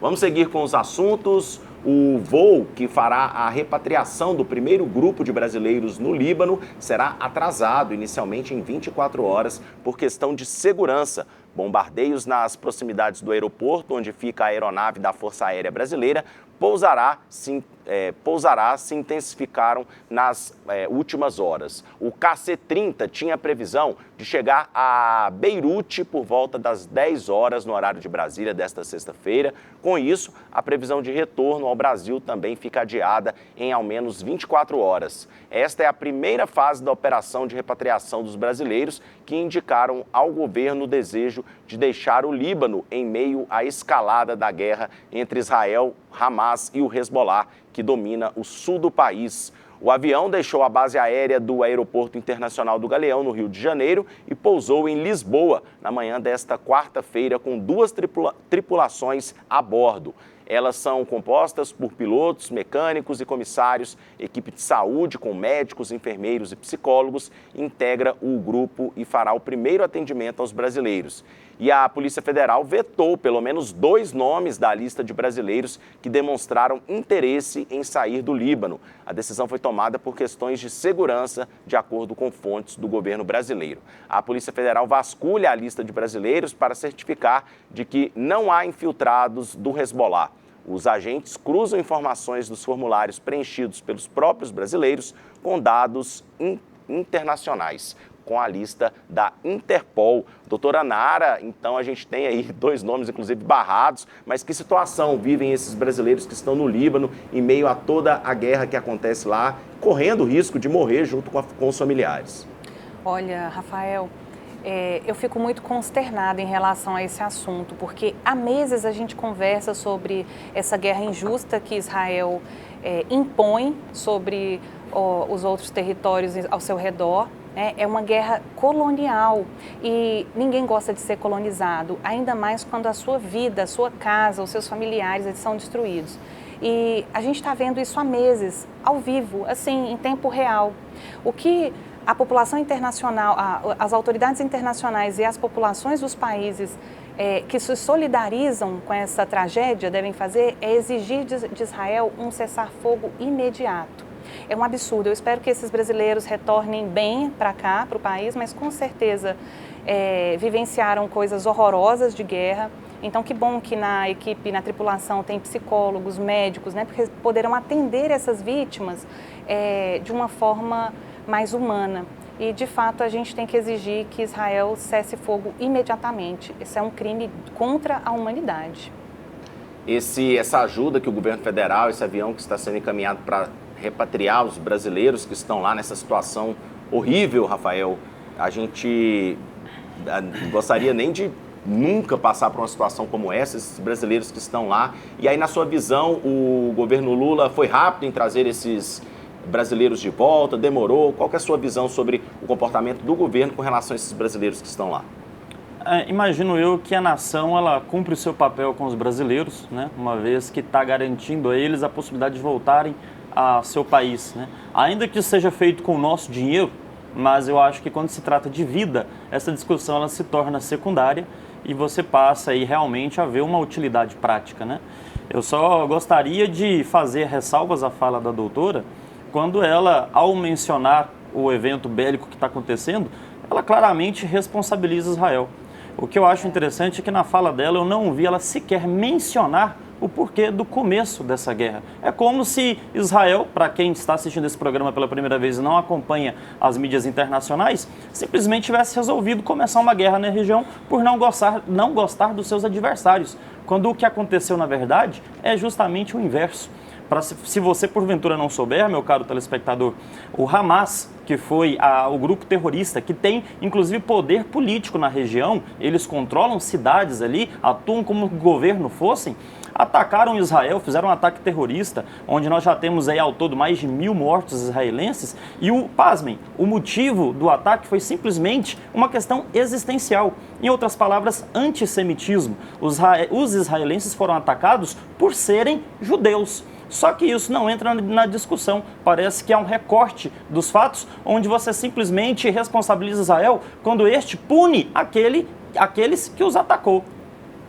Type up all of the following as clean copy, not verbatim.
Vamos seguir com os assuntos. O voo que fará a repatriação do primeiro grupo de brasileiros no Líbano será atrasado, inicialmente em 24 horas, por questão de segurança. Bombardeios nas proximidades do aeroporto, onde fica a aeronave da Força Aérea Brasileira, pousará se intensificaram nas últimas horas. O KC-30 tinha previsão de chegar a Beirute por volta das 10 horas no horário de Brasília desta sexta-feira. Com isso, a previsão de retorno ao Brasil também fica adiada em ao menos 24 horas. Esta é a primeira fase da operação de repatriação dos brasileiros que indicaram ao governo o desejo de deixar o Líbano em meio à escalada da guerra entre Israel, Hamas e o Hezbollah, que domina o sul do país. O avião deixou a base aérea do Aeroporto Internacional do Galeão, no Rio de Janeiro, e pousou em Lisboa na manhã desta quarta-feira com 2 tripulações a bordo. Elas são compostas por pilotos, mecânicos e comissários, equipe de saúde com médicos, enfermeiros e psicólogos, integra o grupo e fará o primeiro atendimento aos brasileiros. E a Polícia Federal vetou pelo menos 2 nomes da lista de brasileiros que demonstraram interesse em sair do Líbano. A decisão foi tomada por questões de segurança, de acordo com fontes do governo brasileiro. A Polícia Federal vasculha a lista de brasileiros para certificar de que não há infiltrados do Hezbollah. Os agentes cruzam informações dos formulários preenchidos pelos próprios brasileiros com dados internacionais, com a lista da Interpol. Doutora Nara, então a gente tem aí 2 nomes, inclusive, barrados, mas que situação vivem esses brasileiros que estão no Líbano, em meio a toda a guerra que acontece lá, correndo o risco de morrer junto com os familiares? Olha, Rafael, eu fico muito consternada em relação a esse assunto, porque há meses a gente conversa sobre essa guerra injusta que Israel impõe sobre os outros territórios ao seu redor. É uma guerra colonial e ninguém gosta de ser colonizado, ainda mais quando a sua vida, a sua casa, os seus familiares eles são destruídos. E a gente está vendo isso há meses, ao vivo, assim, em tempo real. O que a população internacional, as autoridades internacionais e as populações dos países que se solidarizam com essa tragédia devem fazer é exigir de Israel um cessar-fogo imediato. É um absurdo. Eu espero que esses brasileiros retornem bem para cá, para o país, mas com certeza vivenciaram coisas horrorosas de guerra. Então, que bom que na equipe, na tripulação, tem psicólogos, médicos, né, porque poderão atender essas vítimas de uma forma mais humana. E, de fato, a gente tem que exigir que Israel cesse fogo imediatamente. Esse é um crime contra a humanidade. Essa ajuda que o governo federal, esse avião que está sendo encaminhado para repatriar os brasileiros que estão lá nessa situação horrível, Rafael, a gente gostaria nem de nunca passar por uma situação como essa, esses brasileiros que estão lá. E aí, na sua visão, o governo Lula foi rápido em trazer esses brasileiros de volta, demorou? Qual que é a sua visão sobre o comportamento do governo com relação a esses brasileiros que estão lá? Imagino eu que a nação ela cumpre o seu papel com os brasileiros, né? Uma vez que está garantindo a eles a possibilidade de voltarem a seu país, né? Ainda que seja feito com o nosso dinheiro, mas eu acho que quando se trata de vida, essa discussão ela se torna secundária e você passa aí realmente a ver uma utilidade prática, né? Eu só gostaria de fazer ressalvas à fala da doutora, quando ela, ao mencionar o evento bélico que está acontecendo, ela claramente responsabiliza Israel. O que eu acho interessante é que na fala dela eu não ouvi ela sequer mencionar o porquê do começo dessa guerra. É como se Israel, para quem está assistindo esse programa pela primeira vez e não acompanha as mídias internacionais, simplesmente tivesse resolvido começar uma guerra na região por não gostar dos seus adversários, quando o que aconteceu na verdade é justamente o inverso. Se você porventura não souber, meu caro telespectador, o Hamas, que foi o grupo terrorista, que tem inclusive poder político na região, eles controlam cidades ali, atuam como governo fossem, atacaram Israel, fizeram um ataque terrorista, onde nós já temos aí ao todo mais de 1.000 mortos israelenses, e pasmem, o motivo do ataque foi simplesmente uma questão existencial. Em outras palavras, antissemitismo. Os israelenses foram atacados por serem judeus. Só que isso não entra na discussão. Parece que há um recorte dos fatos, onde você simplesmente responsabiliza Israel quando este pune aqueles que os atacou.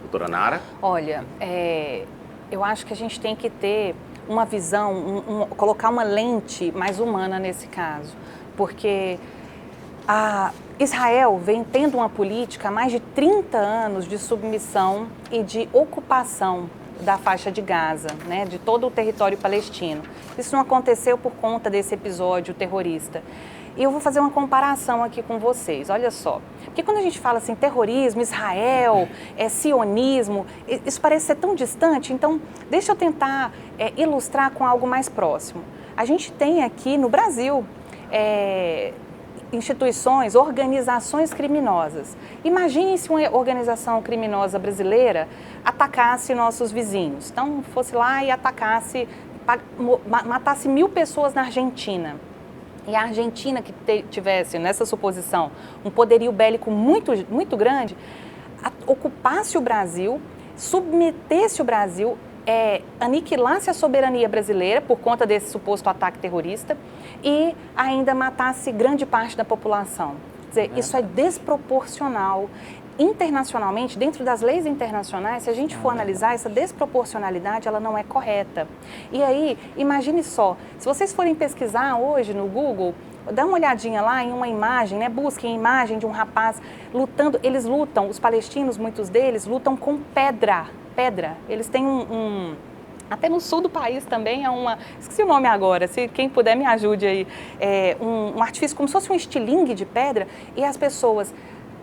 Doutora Nara? Olha, Eu acho que a gente tem que ter uma visão, colocar uma lente mais humana nesse caso, porque Israel vem tendo uma política há mais de 30 anos de submissão e de ocupação da faixa de Gaza, né, de todo o território palestino. Isso não aconteceu por conta desse episódio terrorista. E eu vou fazer uma comparação aqui com vocês, olha só. Porque quando a gente fala assim, terrorismo, Israel, sionismo, isso parece ser tão distante, então deixa eu tentar ilustrar com algo mais próximo. A gente tem aqui no Brasil instituições, organizações criminosas. Imagine se uma organização criminosa brasileira atacasse nossos vizinhos. Então, fosse lá e atacasse, matasse 1000 pessoas na Argentina. E a Argentina que tivesse, nessa suposição, um poderio bélico muito, muito grande, ocupasse o Brasil, submetesse o Brasil, aniquilasse a soberania brasileira por conta desse suposto ataque terrorista e ainda matasse grande parte da população. Quer dizer, isso é desproporcional. Internacionalmente, dentro das leis internacionais, se a gente for analisar, essa desproporcionalidade, ela não é correta. E aí, imagine só, se vocês forem pesquisar hoje no Google, dá uma olhadinha lá em uma imagem, né? Busquem a imagem de um rapaz lutando, eles lutam, os palestinos, muitos deles, lutam com pedra. Eles têm até no sul do país também esqueci o nome agora, se quem puder me ajude aí, um artifício como se fosse um estilingue de pedra e as pessoas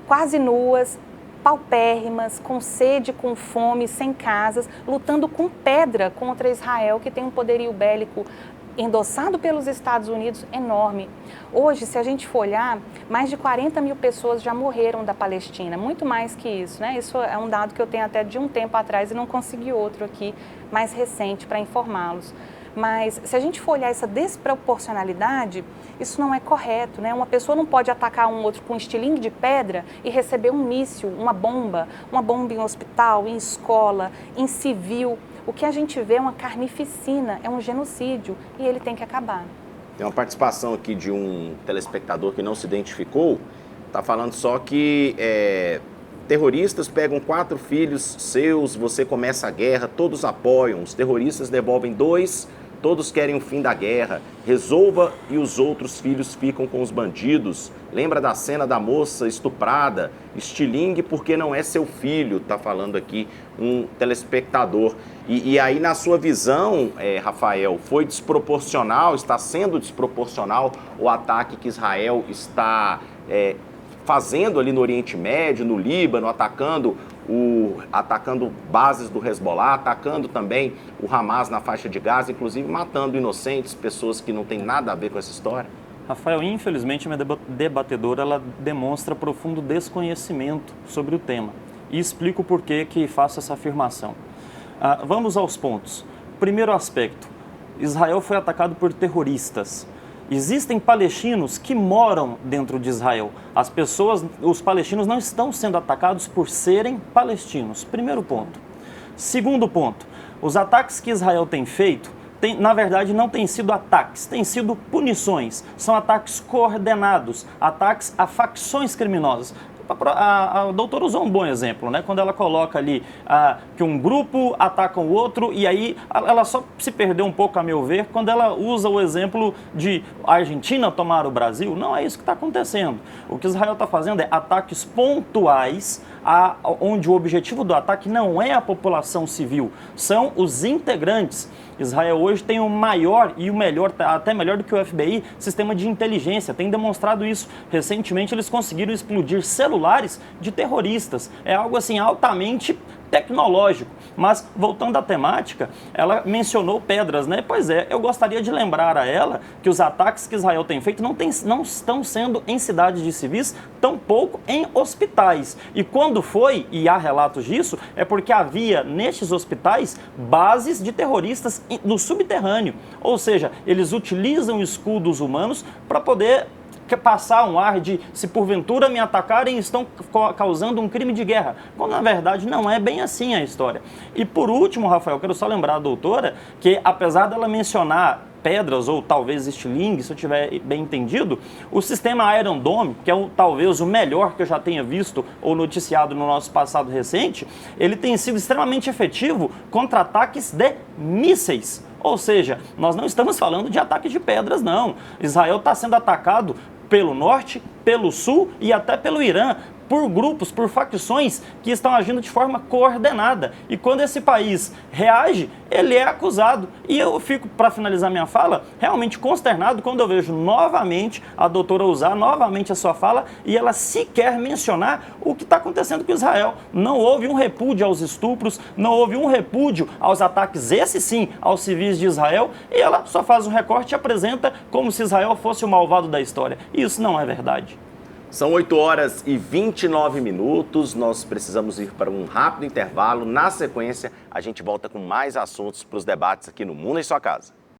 quase nuas, paupérrimas, com sede, com fome, sem casas, lutando com pedra contra Israel, que tem um poderio bélico endossado pelos Estados Unidos enorme. Hoje, se a gente for olhar, mais de 40 mil pessoas já morreram da Palestina, muito mais que isso, né? Isso é um dado que eu tenho até de um tempo atrás e não consegui outro aqui mais recente para informá-los. Mas se a gente for olhar essa desproporcionalidade, isso não é correto, né? Uma pessoa não pode atacar um outro com um estilingue de pedra e receber um míssil, uma bomba em hospital, em escola, em civil. O que a gente vê é uma carnificina, é um genocídio e ele tem que acabar. Tem uma participação aqui de um telespectador que não se identificou, está falando só que terroristas pegam 4 filhos seus, você começa a guerra, todos apoiam, os terroristas devolvem 2, todos querem o fim da guerra, resolva e os outros filhos ficam com os bandidos. Lembra da cena da moça estuprada? Estilingue porque não é seu filho, está falando aqui um telespectador. E aí, na sua visão, Rafael, foi desproporcional, está sendo desproporcional o ataque que Israel está fazendo ali no Oriente Médio, no Líbano, atacando bases do Hezbollah, atacando também o Hamas na faixa de Gaza, inclusive matando inocentes, pessoas que não têm nada a ver com essa história? Rafael, infelizmente, minha debatedora ela demonstra profundo desconhecimento sobre o tema. E explico o porquê que faço essa afirmação. Vamos aos pontos. Primeiro aspecto, Israel foi atacado por terroristas. Existem palestinos que moram dentro de Israel. Os palestinos não estão sendo atacados por serem palestinos. Primeiro ponto. Segundo ponto, os ataques que Israel tem feito, na verdade, não têm sido ataques, têm sido punições. São ataques coordenados, ataques a facções criminosas. A doutora usou um bom exemplo, né? Quando ela coloca ali que um grupo ataca o outro e aí ela só se perdeu um pouco, a meu ver, quando ela usa o exemplo de a Argentina tomar o Brasil. Não é isso que está acontecendo. O que Israel está fazendo é ataques pontuais, onde o objetivo do ataque não é a população civil, são os integrantes. Israel hoje tem o maior e o melhor, até melhor do que o FBI, sistema de inteligência, tem demonstrado isso. Recentemente eles conseguiram explodir celulares de terroristas. É algo assim altamente tecnológico. Mas, voltando à temática, ela mencionou pedras, né? Pois é, eu gostaria de lembrar a ela que os ataques que Israel tem feito não estão sendo em cidades de civis, tampouco em hospitais. E quando foi, e há relatos disso, é porque havia nestes hospitais bases de terroristas no subterrâneo. Ou seja, eles utilizam escudos humanos para poder passar um ar de, se porventura me atacarem, estão causando um crime de guerra, quando na verdade não é bem assim a história. E por último, Rafael, quero só lembrar a doutora que, apesar dela mencionar pedras ou talvez estilingue, se eu tiver bem entendido, o sistema Iron Dome, que é talvez o melhor que eu já tenha visto ou noticiado no nosso passado recente, ele tem sido extremamente efetivo contra ataques de mísseis. Ou seja, nós não estamos falando de ataques de pedras, não. Israel está sendo atacado pelo norte, pelo sul e até pelo Irã, por grupos, por facções que estão agindo de forma coordenada. E quando esse país reage, ele é acusado. E eu fico, para finalizar minha fala, realmente consternado quando eu vejo novamente a doutora usar novamente a sua fala e ela sequer mencionar o que está acontecendo com Israel. Não houve um repúdio aos estupros, não houve um repúdio aos ataques, esse sim, aos civis de Israel, e ela só faz um recorte e apresenta como se Israel fosse o malvado da história. E isso não é verdade. São 8h29, nós precisamos ir para um rápido intervalo. Na sequência, a gente volta com mais assuntos para os debates aqui no Mundo em Sua Casa.